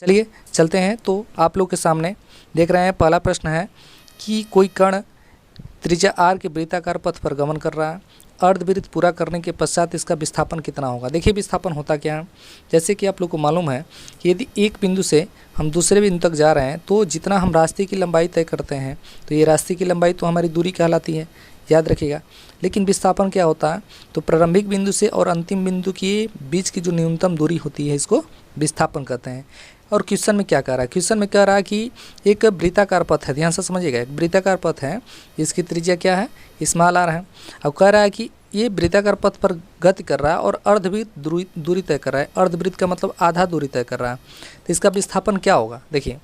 चलिए चलते हैं। तो आप लोग के सामने देख रहे हैं, पहला प्रश्न है कि कोई कण त्रिज्या r के वृत्ताकार पथ पर गमन कर रहा है, अर्धवृत्त पूरा करने के पश्चात इसका विस्थापन कितना होगा। देखिए विस्थापन होता क्या है, जैसे कि आप लोग को मालूम है कि यदि एक बिंदु से हम दूसरे बिंदु तक जा रहे हैं तो जितना हम रास्ते की लंबाई तय करते हैं तो ये रास्ते की लंबाई तो हमारी दूरी कहलाती है, याद रखिएगा। लेकिन विस्थापन क्या होता है, तो प्रारंभिक बिंदु से और अंतिम बिंदु के बीच की जो न्यूनतम दूरी होती है इसको विस्थापन कहते हैं। और क्वेश्चन में क्या कह रहा है, क्वेश्चन में कह रहा है कि एक वृत्ताकार पथ है, ध्यान से समझिएगा, एक वृत्ताकार पथ है, इसकी त्रिज्या क्या है, स्मॉल r है। अब कह रहा है कि ये वृत्ताकार पथ पर गति कर रहा है और अर्धवृत्त दूरी तय कर रहा है। अर्धवृत्त का मतलब आधा दूरी तय कर रहा है, तो इसका विस्थापन क्या होगा। देखिए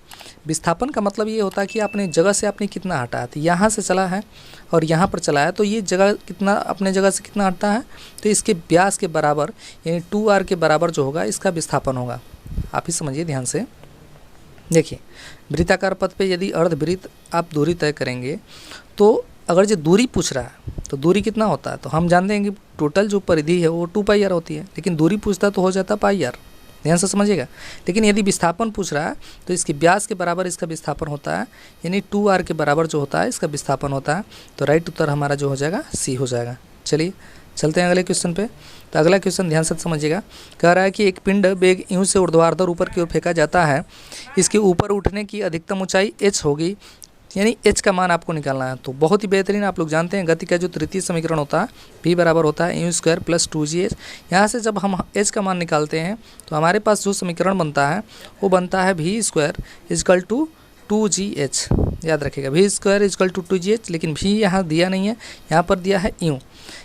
विस्थापन का मतलब ये होता है कि अपने जगह से आपने कितना हटा है, तो यहाँ से चला है और यहाँ पर चला है, तो ये जगह कितना अपने जगह से कितना हटता है, तो इसके व्यास के बराबर यानी 2r के बराबर जो होगा इसका विस्थापन होगा। आप ही समझिए ध्यान से। देखिए वृत्ताकार पथ पे यदि अर्धवृत्त आप दूरी तय करेंगे तो अगर जो दूरी पूछ रहा है तो दूरी कितना होता है, तो हम जानते हैं कि टोटल जो परिधि है वो 2πr होती है, लेकिन दूरी पूछता तो हो जाता πr, ध्यान से समझिएगा। लेकिन यदि विस्थापन पूछ रहा है तो इसके व्यास के बराबर इसका विस्थापन होता है, यानी 2r के बराबर जो होता है इसका विस्थापन होता है। तो राइट उत्तर हमारा जो हो जाएगा सी हो जाएगा। चलिए चलते हैं अगले क्वेश्चन पे। तो अगला क्वेश्चन ध्यान से समझिएगा, कह रहा है कि एक पिंड वेग यूं से ऊर्ध्वाधर ऊपर की ओर फेंका जाता है, इसके ऊपर उठने की अधिकतम ऊंचाई h होगी, यानी h का मान आपको निकालना है। तो बहुत ही बेहतरीन, आप लोग जानते हैं गति का जो तृतीय समीकरण होता है v बराबर होता है u स्क्वायर प्लस 2gh। यहाँ से जब हम h का मान निकालते हैं तो हमारे पास जो समीकरण बनता है वो बनता है v square is equal to 2gh, याद रखिएगा v square is equal to 2gh, लेकिन v यहाँ दिया नहीं है, यहाँ पर दिया है u।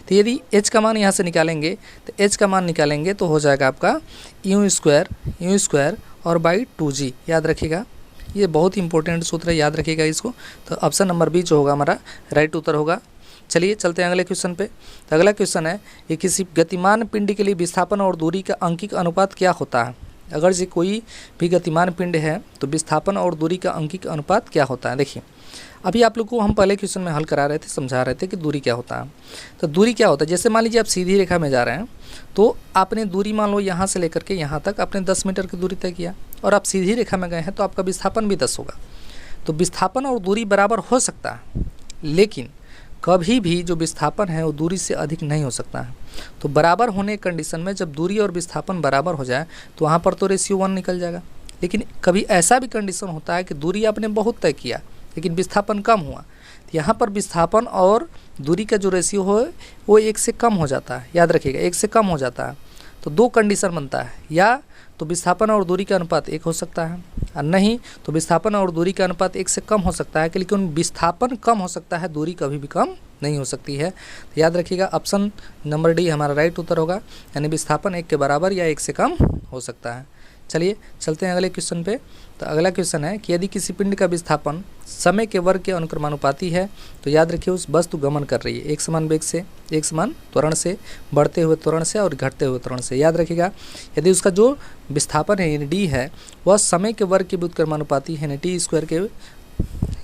तो यदि h का मान यहाँ से निकालेंगे तो h का मान निकालेंगे तो हो जाएगा आपका u स्क्वायर और बाई 2g, याद रखिएगा। ये बहुत ही इंपॉर्टेंट सूत्र है, याद रखिएगा इसको। तो ऑप्शन नंबर बी जो होगा हमारा राइट उत्तर होगा। चलिए चलते हैं अगले क्वेश्चन पे। तो अगला क्वेश्चन है कि किसी गतिमान पिंड के लिए विस्थापन और दूरी का अंकिक अनुपात क्या होता है। अगर जो कोई भी गतिमान पिंड है तो विस्थापन और दूरी का अंकिक अनुपात क्या होता है। देखिए अभी आप लोग को हम पहले क्वेश्चन में हल करा रहे थे, समझा रहे थे कि दूरी क्या होता है। तो दूरी क्या होता है, जैसे मान लीजिए आप सीधी रेखा में जा रहे हैं तो आपने दूरी मान लो यहाँ से लेकर के यहाँ तक आपने 10 मीटर की दूरी तय किया और आप सीधी रेखा में गए हैं तो आपका विस्थापन भी 10 होगा। तो विस्थापन और दूरी बराबर हो सकता है, लेकिन कभी भी जो विस्थापन है वो दूरी से अधिक नहीं हो सकता है। तो बराबर होने की कंडीशन में जब दूरी और विस्थापन बराबर हो जाए तो वहाँ पर तो रेशियो 1 निकल जाएगा। लेकिन कभी ऐसा भी कंडीशन होता है कि दूरी आपने बहुत तय किया लेकिन विस्थापन कम हुआ, तो यहाँ पर विस्थापन और दूरी का जो रेशियो हो वो 1 से कम हो जाता है, याद रखिएगा 1 से कम हो जाता है। तो दो कंडीशन बनता है, या तो विस्थापन और दूरी का अनुपात 1 हो सकता है और नहीं तो विस्थापन और दूरी का अनुपात 1 से कम हो सकता है, लेकिन विस्थापन कम हो सकता है, दूरी कभी भी कम नहीं हो सकती है। तो याद रखिएगा ऑप्शन नंबर डी हमारा राइट उत्तर होगा, यानी विस्थापन 1 के बराबर या 1 से कम हो सकता है। चलिए चलते हैं अगले क्वेश्चन पे। तो अगला क्वेश्चन है कि यदि किसी पिंड का विस्थापन समय के वर्ग के अनुक्रमानुपाती है तो याद रखिए उस वस्तु गमन कर रही है एक समान वेग से, एक समान त्वरण से, बढ़ते हुए त्वरण से और घटते हुए त्वरण से। याद रखिएगा यदि उसका जो विस्थापन है यानी डी है वह समय के वर्ग के व्युत्क्रमानुपाती है यानी टी स्क्वायर के,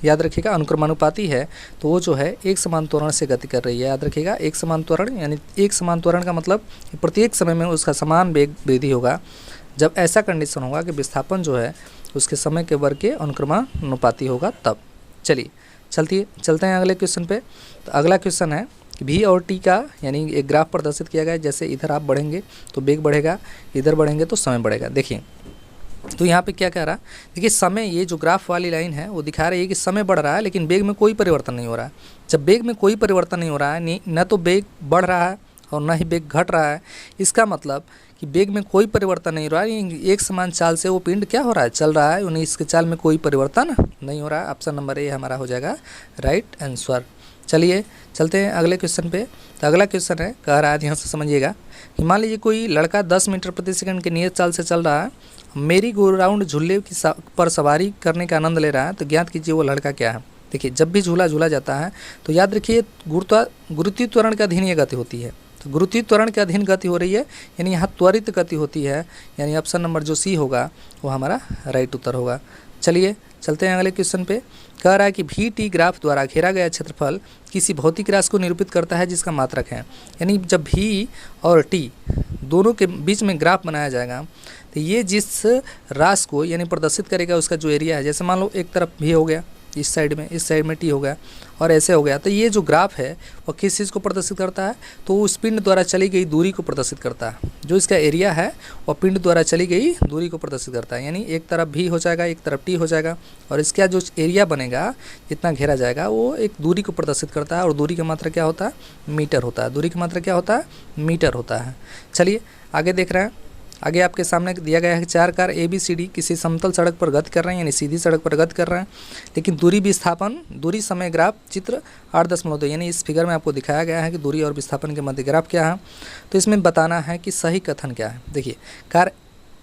याद रखिएगा अनुक्रमानुपाती है, तो वो जो है एक समान त्वरण से गति कर रही है। याद रखिएगा एक समान त्वरण, यानी एक समान त्वरण का मतलब प्रत्येक समय में उसका समान वेग वृद्धि होगा। जब ऐसा कंडीशन होगा कि विस्थापन जो है उसके समय के वर्ग के अनुक्रमानुपाती होगा तब। चलिए चलते हैं अगले क्वेश्चन पे। तो अगला क्वेश्चन है कि भी और टी का यानी एक ग्राफ प्रदर्शित किया गया है, जैसे इधर आप बढ़ेंगे तो वेग बढ़ेगा, इधर बढ़ेंगे तो समय बढ़ेगा। देखिए तो यहाँ पे क्या कह रहा है, देखिए समय, ये जो ग्राफ वाली लाइन है वो दिखा रही है कि समय बढ़ रहा है लेकिन वेग में कोई परिवर्तन नहीं हो रहा है। जब वेग में कोई परिवर्तन नहीं हो रहा है, न तो वेग बढ़ रहा है और न ही वेग घट रहा है, इसका मतलब कि वेग में कोई परिवर्तन नहीं हो रहा है, एक समान चाल से वो पिंड क्या हो रहा है, चल रहा है, उन्हें इसके चाल में कोई परिवर्तन नहीं हो रहा है। ऑप्शन नंबर ए हमारा हो जाएगा राइट आंसर। चलिए चलते हैं अगले क्वेश्चन पे। तो अगला क्वेश्चन है, कह रहा है ध्यान से समझिएगा कि मान लीजिए कोई लड़का 10 मीटर प्रति सेकंड की नियत चाल से चल रहा है, मेरी गो राउंड झूले की पर सवारी करने का आनंद ले रहा है, तो ज्ञात कीजिए वो लड़का क्या है। देखिए जब भी झूला झूला जाता है तो याद रखिए गुरुत्वीय त्वरण के अधीन ये गति होती है। तो गुरुत्वीय त्वरण के अधीन गति हो रही है यानी यहाँ त्वरित गति होती है, यानी ऑप्शन नंबर जो सी होगा वो हमारा राइट उत्तर होगा। चलिए चलते हैं अगले क्वेश्चन पे। कह रहा है कि भी टी ग्राफ द्वारा घेरा गया क्षेत्रफल किसी भौतिक राशि को निरूपित करता है जिसका मात्रक है। यानी जब भी और टी दोनों के बीच में ग्राफ बनाया जाएगा तो तो ये जिस रास को यानी प्रदर्शित करेगा उसका जो एरिया है, जैसे मान लो एक तरफ भी हो गया, इस साइड में टी हो गया और ऐसे हो गया, तो ये जो ग्राफ है वो किस चीज़ को प्रदर्शित करता है, तो उस पिंड द्वारा चली गई दूरी को प्रदर्शित करता है। जो इसका एरिया है वो पिंड द्वारा चली गई दूरी को प्रदर्शित करता है, यानी एक तरफ भी हो जाएगा, एक तरफ टी हो जाएगा और इसका जो एरिया बनेगा, जितना घेरा जाएगा, वो एक दूरी को प्रदर्शित करता है और दूरी का मात्रा क्या होता है, मीटर होता है। दूरी की मात्रा क्या होता है, मीटर होता है। चलिए आगे देख रहे हैं। आगे आपके सामने दिया गया है कि 4 कार ABCD किसी समतल सड़क पर गति कर रहे हैं, यानी सीधी सड़क पर गति कर रहे हैं, लेकिन दूरी विस्थापन दूरी समय ग्राफ चित्र 8.2, यानी इस फिगर में आपको दिखाया गया है कि दूरी और विस्थापन के मध्य ग्राफ क्या है। तो इसमें बताना है कि सही कथन क्या है। देखिए, कार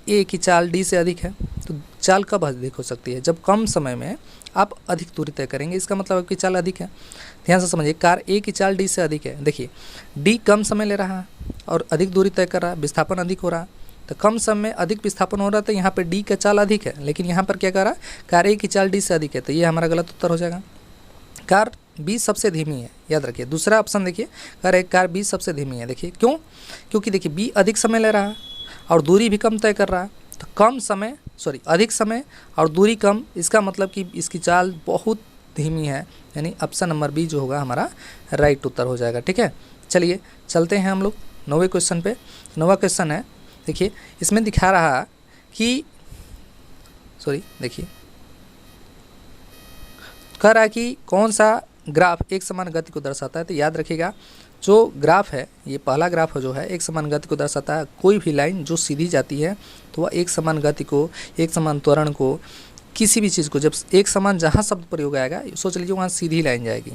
A की चाल D से अधिक है, तो चाल कब अधिक हो सकती है, जब कम समय में आप अधिक दूरी तय करेंगे, इसका मतलब आपकी चाल अधिक है। ध्यान से समझिए, कार A की चाल D से अधिक है। देखिए, D कम समय ले रहा है और अधिक दूरी तय कर रहा है, विस्थापन अधिक हो रहा है, तो कम समय में अधिक विस्थापन हो रहा है, तो यहाँ पे D का चाल अधिक है, लेकिन यहाँ पर क्या कर रहा है, कार A की चाल D से अधिक है, तो ये हमारा गलत उत्तर हो जाएगा। कार B सबसे धीमी है, याद रखिए। दूसरा ऑप्शन देखिए, कार B सबसे धीमी है। देखिए क्यों, क्योंकि देखिए B अधिक समय ले रहा है और दूरी भी कम तय कर रहा है, तो अधिक समय और दूरी कम, इसका मतलब कि इसकी चाल बहुत धीमी है, यानी ऑप्शन नंबर B जो होगा हमारा राइट उत्तर हो जाएगा। ठीक है, चलिए चलते हैं हम लोग 9वें क्वेश्चन पे। 9वां क्वेश्चन है, देखिए इसमें दिखा रहा कि देखिए कह रहा है कि कौन सा ग्राफ एक समान गति को दर्शाता है। तो याद रखिएगा, जो ग्राफ है, ये पहला ग्राफ जो है एक समान गति को दर्शाता है। कोई भी लाइन जो सीधी जाती है तो वह एक समान गति को, एक समान त्वरण को, किसी भी चीज़ को, जब एक समान जहाँ शब्द प्रयोग आएगा, सोच लीजिए वहाँ सीधी लाइन जाएगी,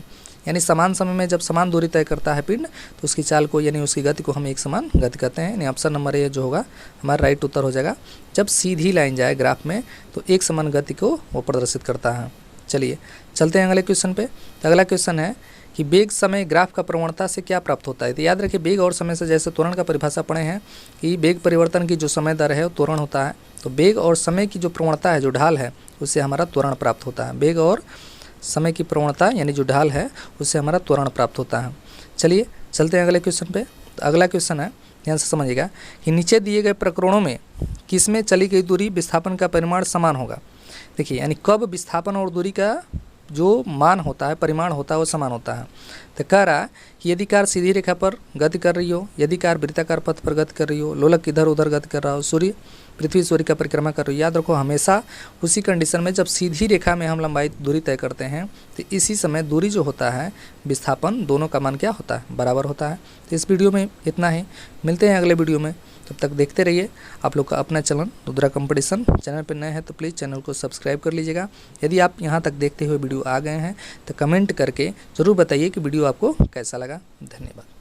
यानी समान समय में जब समान दूरी तय करता है पिंड, तो उसकी चाल को यानी उसकी गति को हम एक समान गति कहते हैं। यानी ऑप्शन नंबर ए जो होगा हमारा राइट उत्तर हो जाएगा। जब सीधी लाइन जाए ग्राफ में तो एक समान गति को वो प्रदर्शित करता है। चलिए चलते हैं अगले क्वेश्चन पे। तो अगला क्वेश्चन है कि वेग समय ग्राफ का प्रवणता से क्या प्राप्त होता है। तो याद रखिए, वेग और समय से, जैसे त्वरण का परिभाषा पढ़े हैं कि वेग परिवर्तन की जो समय दर है वो त्वरण होता है, तो वेग और समय की जो प्रवणता है, जो ढाल है, उससे हमारा त्वरण प्राप्त होता है। वेग और समय की प्रवणता यानी जो ढाल है, उससे हमारा त्वरण प्राप्त होता है। चलिए चलते हैं अगले क्वेश्चन पे। तो अगला क्वेश्चन है, ध्यान से समझिएगा, कि नीचे दिए गए प्रकरणों में किसमें चली गई दूरी विस्थापन का परिमाण समान होगा। देखिए, यानी कब विस्थापन और दूरी का जो मान होता है, परिमाण होता है, वो समान होता है। तो कह रहा कि यदि कार सीधी रेखा पर गति कर रही हो, यदि कार वृत्ताकार पथ पर गति कर रही हो, लोलक इधर उधर गति कर रहा हो, पृथ्वी सूर्य का परिक्रमा कर रही हो। याद रखो, हमेशा उसी कंडीशन में जब सीधी रेखा में हम लंबाई दूरी तय करते हैं, तो इसी समय दूरी जो होता है, विस्थापन, दोनों का मान क्या होता है, बराबर होता है। तो इस वीडियो में इतना ही, मिलते हैं अगले वीडियो में। तब तक देखते रहिए आप लोग का अपना चैनल रुद्रा कंपटीशन। चैनल पर नए हैं तो प्लीज़ चैनल को सब्सक्राइब कर लीजिएगा। यदि आप यहाँ तक देखते हुए वीडियो आ गए हैं तो कमेंट करके ज़रूर बताइए कि वीडियो आपको कैसा लगा। धन्यवाद।